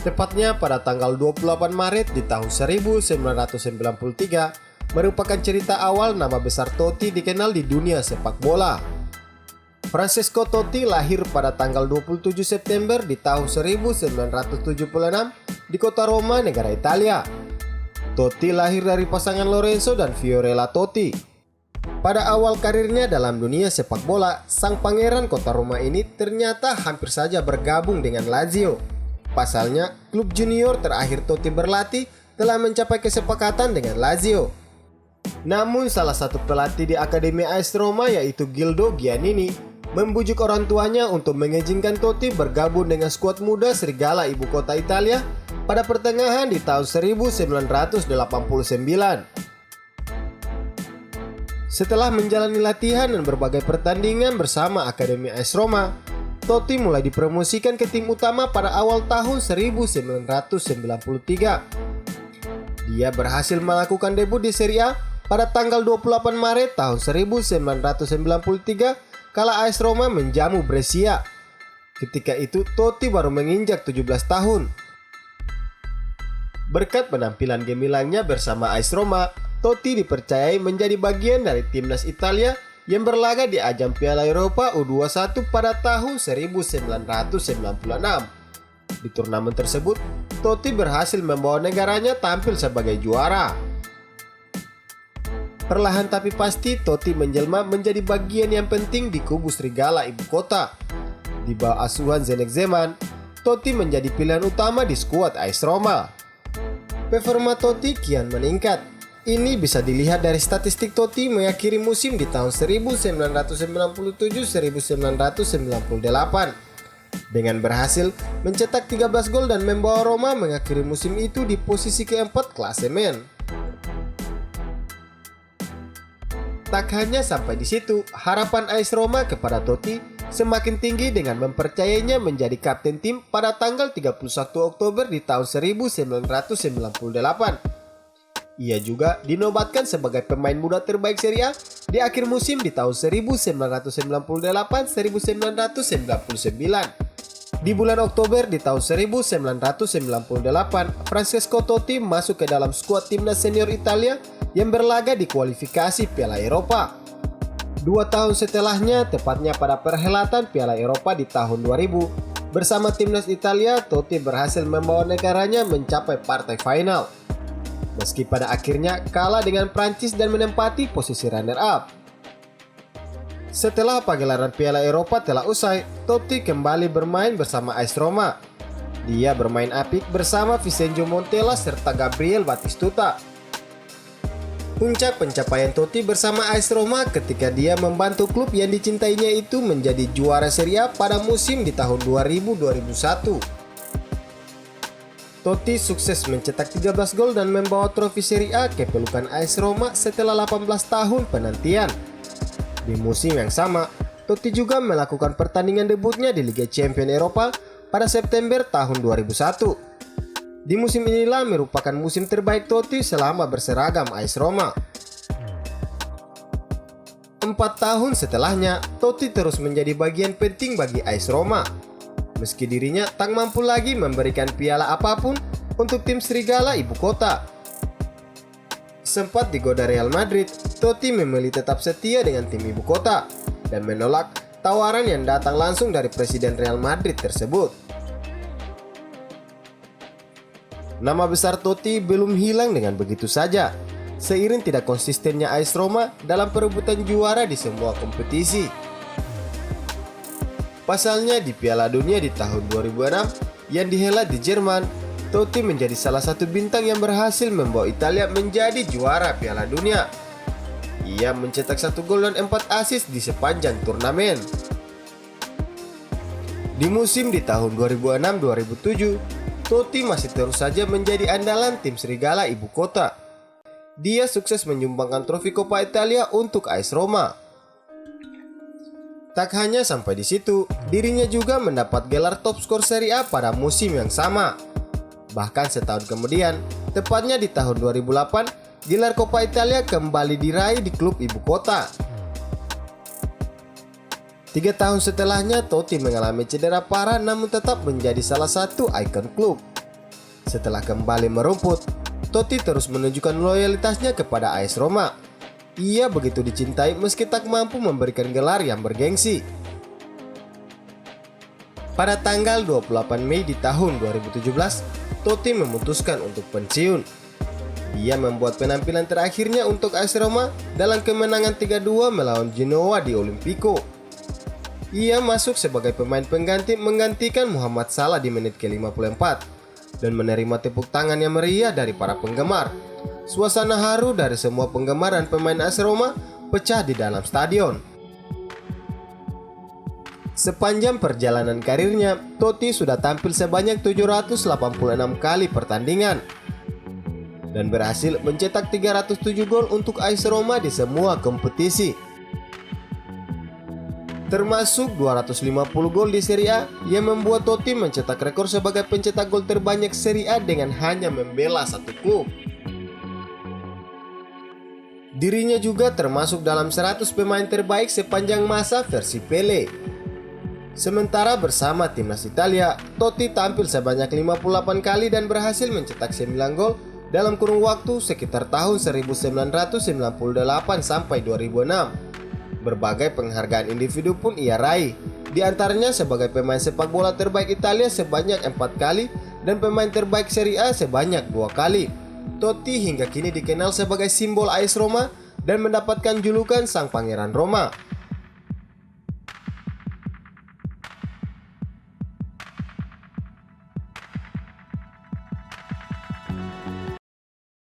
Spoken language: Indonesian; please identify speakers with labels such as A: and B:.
A: Tepatnya pada tanggal 28 Maret di tahun 1993 merupakan cerita awal nama besar Totti dikenal di dunia sepak bola. Francesco Totti lahir pada tanggal 27 September di tahun 1976 di kota Roma, negara Italia. Totti lahir dari pasangan Lorenzo dan Fiorella Totti. Pada awal karirnya dalam dunia sepak bola, sang pangeran kota Roma ini ternyata hampir saja bergabung dengan Lazio. Pasalnya, klub junior terakhir Totti berlatih telah mencapai kesepakatan dengan Lazio. Namun salah satu pelatih di Akademi AS Roma yaitu Gildo Giannini membujuk orang tuanya untuk mengizinkan Totti bergabung dengan skuad muda Serigala ibu kota Italia pada pertengahan di tahun 1989. Setelah menjalani latihan dan berbagai pertandingan bersama Akademi AS Roma, Totti mulai dipromosikan ke tim utama pada awal tahun 1993. Dia berhasil melakukan debut di Serie A pada tanggal 28 Maret tahun 1993 kala AS Roma menjamu Brescia. Ketika itu Totti baru menginjak 17 tahun. Berkat penampilan gemilangnya bersama AS Roma, Totti dipercayai menjadi bagian dari timnas Italia yang berlaga di ajang Piala Eropa U21 pada tahun 1996. Di turnamen tersebut, Totti berhasil membawa negaranya tampil sebagai juara. Perlahan tapi pasti, Totti menjelma menjadi bagian yang penting di kubu Serigala ibu kota. Di bawah asuhan Zdeněk Zeman, Totti menjadi pilihan utama di skuad AS Roma. Performa Totti kian meningkat. Ini bisa dilihat dari statistik Totti mengakhiri musim di tahun 1997-1998 dengan berhasil mencetak 13 gol dan membawa Roma mengakhiri musim itu di posisi keempat klasemen. Tak hanya sampai di situ, harapan AS Roma kepada Totti semakin tinggi dengan mempercayainya menjadi kapten tim pada tanggal 31 Oktober di tahun 1998. Ia juga dinobatkan sebagai pemain muda terbaik Serie A di akhir musim di tahun 1998-1999. Di bulan Oktober di tahun 1998, Francesco Totti masuk ke dalam skuad timnas senior Italia yang berlaga di kualifikasi Piala Eropa. 2 tahun setelahnya, tepatnya pada perhelatan Piala Eropa di tahun 2000, bersama timnas Italia, Totti berhasil membawa negaranya mencapai partai final. Meski pada akhirnya kalah dengan Prancis dan menempati posisi runner-up. Setelah pagelaran Piala Eropa telah usai, Totti kembali bermain bersama AS Roma. Dia bermain apik bersama Vincenzo Montella serta Gabriel Batistuta. Puncak pencapaian Totti bersama AS Roma ketika dia membantu klub yang dicintainya itu menjadi juara Serie A pada musim di tahun 2000-2001. Totti sukses mencetak 13 gol dan membawa trofi Serie A ke pelukan AS Roma setelah 18 tahun penantian. Di musim yang sama, Totti juga melakukan pertandingan debutnya di Liga Champions Eropa pada September tahun 2001. Di musim inilah merupakan musim terbaik Totti selama berseragam AS Roma. 4 tahun setelahnya, Totti terus menjadi bagian penting bagi AS Roma. Meski dirinya tak mampu lagi memberikan piala apapun untuk tim Serigala ibu kota. Sempat digoda Real Madrid, Totti memilih tetap setia dengan tim ibu kota dan menolak tawaran yang datang langsung dari Presiden Real Madrid tersebut. Nama besar Totti belum hilang dengan begitu saja, seiring tidak konsistennya AS Roma dalam perebutan juara di semua kompetisi. Pasalnya di Piala Dunia di tahun 2006 yang dihelat di Jerman, Totti menjadi salah satu bintang yang berhasil membawa Italia menjadi juara Piala Dunia. Ia mencetak 1 gol dan 4 assist di sepanjang turnamen. Di musim di tahun 2006-2007, Totti masih terus saja menjadi andalan tim Serigala ibu kota. Dia sukses menyumbangkan trofi Coppa Italia untuk AS Roma. Tak hanya sampai di situ, dirinya juga mendapat gelar top skor Serie A pada musim yang sama. Bahkan setahun kemudian, tepatnya di tahun 2008, gelar Coppa Italia kembali diraih di klub ibu kota. 3 tahun setelahnya, Totti mengalami cedera parah namun tetap menjadi salah satu ikon klub. Setelah kembali merumput, Totti terus menunjukkan loyalitasnya kepada AS Roma. Ia begitu dicintai meski tak mampu memberikan gelar yang bergengsi. Pada tanggal 28 Mei di tahun 2017, Totti memutuskan untuk pensiun. Ia membuat penampilan terakhirnya untuk AS Roma dalam kemenangan 3-2 melawan Genoa di Olimpico. Ia masuk sebagai pemain pengganti menggantikan Muhammad Salah di menit ke-54 dan menerima tepuk tangan yang meriah dari para penggemar. Suasana haru dari semua penggemar dan pemain AS Roma pecah di dalam stadion. Sepanjang perjalanan karirnya, Totti sudah tampil sebanyak 786 kali pertandingan dan berhasil mencetak 307 gol untuk AS Roma di semua kompetisi, termasuk 250 gol di Serie A yang membuat Totti mencetak rekor sebagai pencetak gol terbanyak Serie A dengan hanya membela satu klub. Dirinya juga termasuk dalam 100 pemain terbaik sepanjang masa versi Pele. Sementara bersama timnas Italia, Totti tampil sebanyak 58 kali dan berhasil mencetak 9 gol dalam kurun waktu sekitar tahun 1998 sampai 2006. Berbagai penghargaan individu pun ia raih, di antaranya sebagai pemain sepak bola terbaik Italia sebanyak 4 kali dan pemain terbaik Serie A sebanyak 2 kali. Totti hingga kini dikenal sebagai simbol AS Roma dan mendapatkan julukan Sang Pangeran Roma.